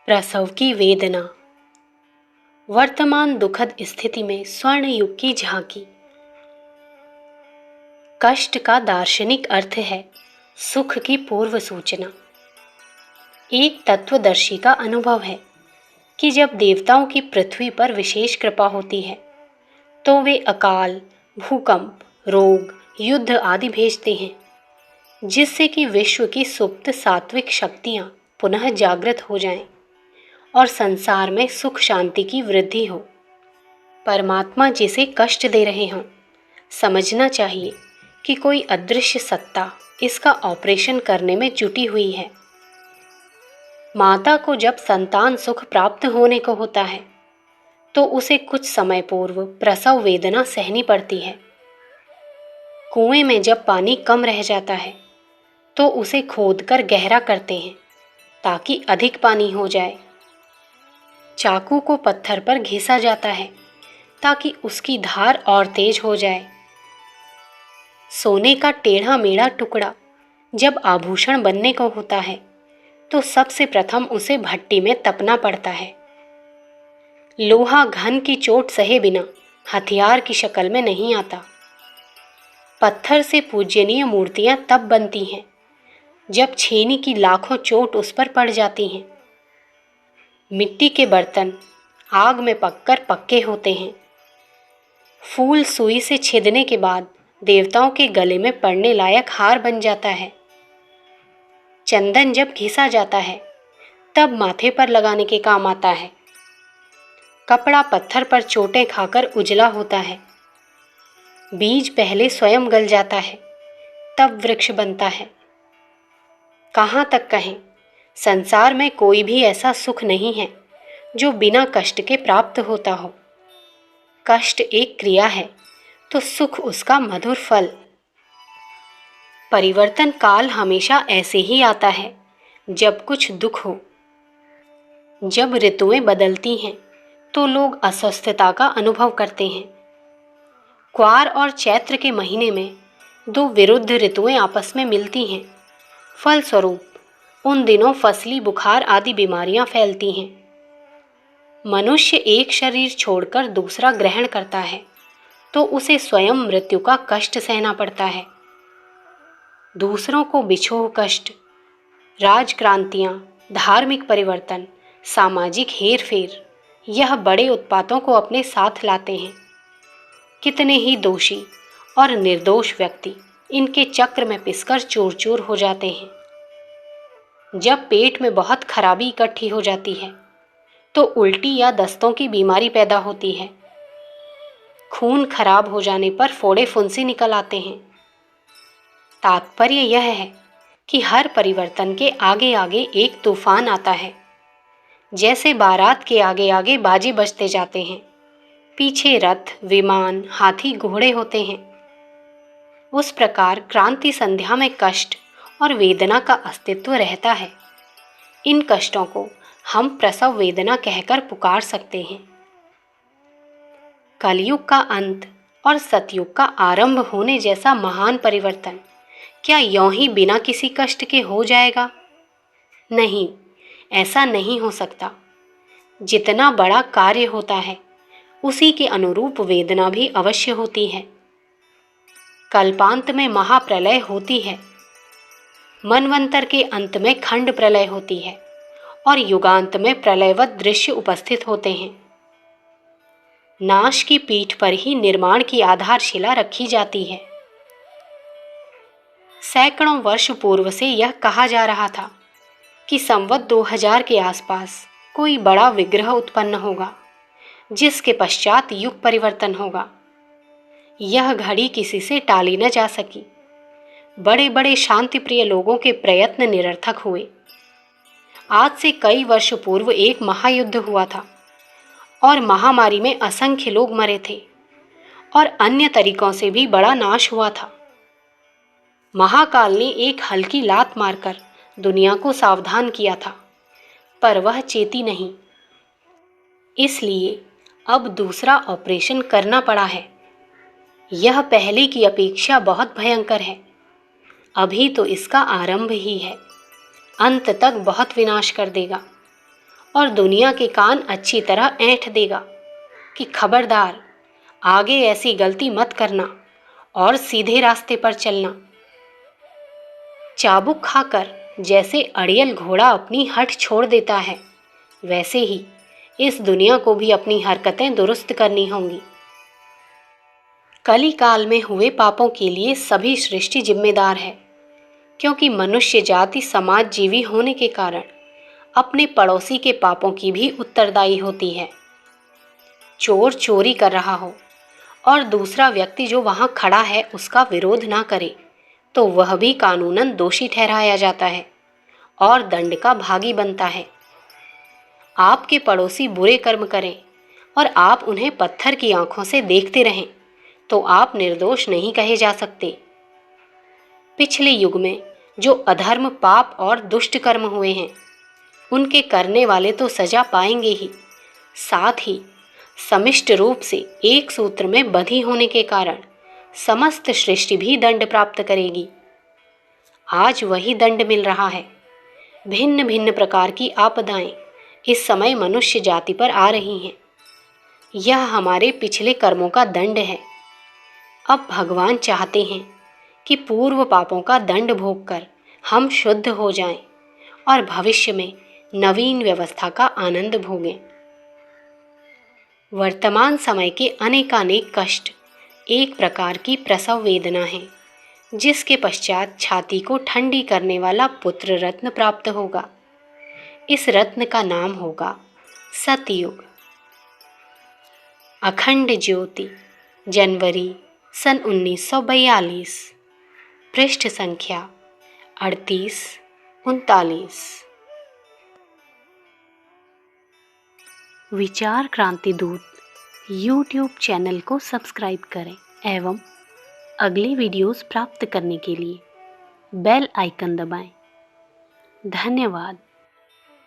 प्रसव की वेदना। वर्तमान दुखद स्थिति में स्वर्ण युग की झांकी। कष्ट का दार्शनिक अर्थ है सुख की पूर्व सूचना। एक तत्वदर्शी का अनुभव है कि जब देवताओं की पृथ्वी पर विशेष कृपा होती है तो वे अकाल, भूकंप, रोग, युद्ध आदि भेजते हैं, जिससे कि विश्व की सुप्त सात्विक शक्तियां पुनः जागृत हो जाएं और संसार में सुख शांति की वृद्धि हो। परमात्मा जिसे कष्ट दे रहे हों, समझना चाहिए कि कोई अदृश्य सत्ता इसका ऑपरेशन करने में जुटी हुई है। माता को जब संतान सुख प्राप्त होने को होता है तो उसे कुछ समय पूर्व प्रसव वेदना सहनी पड़ती है। कुएं में जब पानी कम रह जाता है तो उसे खोदकर गहरा करते हैं ताकि अधिक पानी हो जाए। चाकू को पत्थर पर घिसा जाता है ताकि उसकी धार और तेज हो जाए। सोने का टेढ़ा मेढ़ा टुकड़ा जब आभूषण बनने को होता है तो सबसे प्रथम उसे भट्टी में तपना पड़ता है। लोहा घन की चोट सहे बिना हथियार की शक्ल में नहीं आता। पत्थर से पूजनीय मूर्तियां तब बनती हैं जब छेनी की लाखों चोट उस पर पड़ जाती हैं। मिट्टी के बर्तन आग में पककर पक्के होते हैं। फूल सुई से छिदने के बाद देवताओं के गले में पड़ने लायक हार बन जाता है। चंदन जब घिसा जाता है तब माथे पर लगाने के काम आता है। कपड़ा पत्थर पर चोटें खाकर उजला होता है। बीज पहले स्वयं गल जाता है, तब वृक्ष बनता है। कहाँ तक कहें, संसार में कोई भी ऐसा सुख नहीं है जो बिना कष्ट के प्राप्त होता हो। कष्ट एक क्रिया है तो सुख उसका मधुर फल। परिवर्तन काल हमेशा ऐसे ही आता है जब कुछ दुख हो। जब ऋतुएं बदलती हैं तो लोग अस्वस्थता का अनुभव करते हैं। क्वार और चैत्र के महीने में दो विरुद्ध ऋतुएं आपस में मिलती हैं। फलस्वरूप उन दिनों फसली बुखार आदि बीमारियां फैलती हैं। मनुष्य एक शरीर छोड़कर दूसरा ग्रहण करता है तो उसे स्वयं मृत्यु का कष्ट सहना पड़ता है। दूसरों को बिछोह कष्ट, राजक्रांतियां, धार्मिक परिवर्तन, सामाजिक हेरफेर, यह बड़े उत्पातों को अपने साथ लाते हैं। कितने ही दोषी और निर्दोष व्यक्ति इनके चक्र में पिसकर चूर चूर हो जाते हैं। जब पेट में बहुत खराबी इकट्ठी हो जाती है तो उल्टी या दस्तों की बीमारी पैदा होती है। खून खराब हो जाने पर फोड़े फुंसी निकल आते हैं। तात्पर्य यह है कि हर परिवर्तन के आगे आगे एक तूफान आता है। जैसे बारात के आगे आगे बाजे बजते जाते हैं, पीछे रथ, विमान, हाथी, घोड़े होते हैं, उस प्रकार क्रांति संध्या में कष्ट और वेदना का अस्तित्व रहता है। इन कष्टों को हम प्रसव वेदना कहकर पुकार सकते हैं। कलयुग का अंत और सतयुग का आरंभ होने जैसा महान परिवर्तन क्या यों ही बिना किसी कष्ट के हो जाएगा? नहीं, ऐसा नहीं हो सकता। जितना बड़ा कार्य होता है उसी के अनुरूप वेदना भी अवश्य होती है। कल्पांत में महाप्रलय होती है, मनवंतर के अंत में खंड प्रलय होती है और युगांत में प्रलयवत दृश्य उपस्थित होते हैं। नाश की पीठ पर ही निर्माण की आधारशिला रखी जाती है। सैकड़ों वर्ष पूर्व से यह कहा जा रहा था कि संवत 2000 के आसपास कोई बड़ा विग्रह उत्पन्न होगा जिसके पश्चात युग परिवर्तन होगा। यह घड़ी किसी से टाली न जा सकी। बड़े बड़े शांतिप्रिय लोगों के प्रयत्न निरर्थक हुए। आज से कई वर्ष पूर्व एक महायुद्ध हुआ था और महामारी में असंख्य लोग मरे थे और अन्य तरीकों से भी बड़ा नाश हुआ था। महाकाल ने एक हल्की लात मारकर दुनिया को सावधान किया था, पर वह चेती नहीं। इसलिए अब दूसरा ऑपरेशन करना पड़ा है। यह पहले की अपेक्षा बहुत भयंकर है। अभी तो इसका आरंभ ही है, अंत तक बहुत विनाश कर देगा और दुनिया के कान अच्छी तरह ऐंठ देगा कि खबरदार, आगे ऐसी गलती मत करना और सीधे रास्ते पर चलना। चाबुक खाकर जैसे अड़ियल घोड़ा अपनी हट छोड़ देता है, वैसे ही इस दुनिया को भी अपनी हरकतें दुरुस्त करनी होंगी। कली काल में हुए पापों के लिए सभी सृष्टि जिम्मेदार है, क्योंकि मनुष्य जाति समाज जीवी होने के कारण अपने पड़ोसी के पापों की भी उत्तरदायी होती है। चोर चोरी कर रहा हो और दूसरा व्यक्ति जो वहां खड़ा है उसका विरोध ना करे, तो वह भी कानूनन दोषी ठहराया जाता है और दंड का भागी बनता है। आपके पड़ोसी बुरे कर्म करें और आप उन्हें पत्थर की आंखों से देखते रहें, तो आप निर्दोष नहीं कहे जा सकते। पिछले युग में जो अधर्म, पाप और दुष्ट कर्म हुए हैं, उनके करने वाले तो सजा पाएंगे ही, साथ ही समिष्ट रूप से एक सूत्र में बंधी होने के कारण समस्त सृष्टि भी दंड प्राप्त करेगी। आज वही दंड मिल रहा है। भिन्न भिन्न प्रकार की आपदाएं इस समय मनुष्य जाति पर आ रही हैं। यह हमारे पिछले कर्मों का दंड है। अब भगवान चाहते हैं कि पूर्व पापों का दंड भोगकर हम शुद्ध हो जाएं और भविष्य में नवीन व्यवस्था का आनंद भोगें। वर्तमान समय के अनेकानेक कष्ट एक प्रकार की प्रसव वेदना है, जिसके पश्चात छाती को ठंडी करने वाला पुत्र रत्न प्राप्त होगा। इस रत्न का नाम होगा सतयुग। अखंड ज्योति, जनवरी सन 1942, पृष्ठ संख्या 38-39। विचार क्रांति दूत यूट्यूब चैनल को सब्सक्राइब करें एवं अगले वीडियोस प्राप्त करने के लिए बेल आइकन दबाएं। धन्यवाद।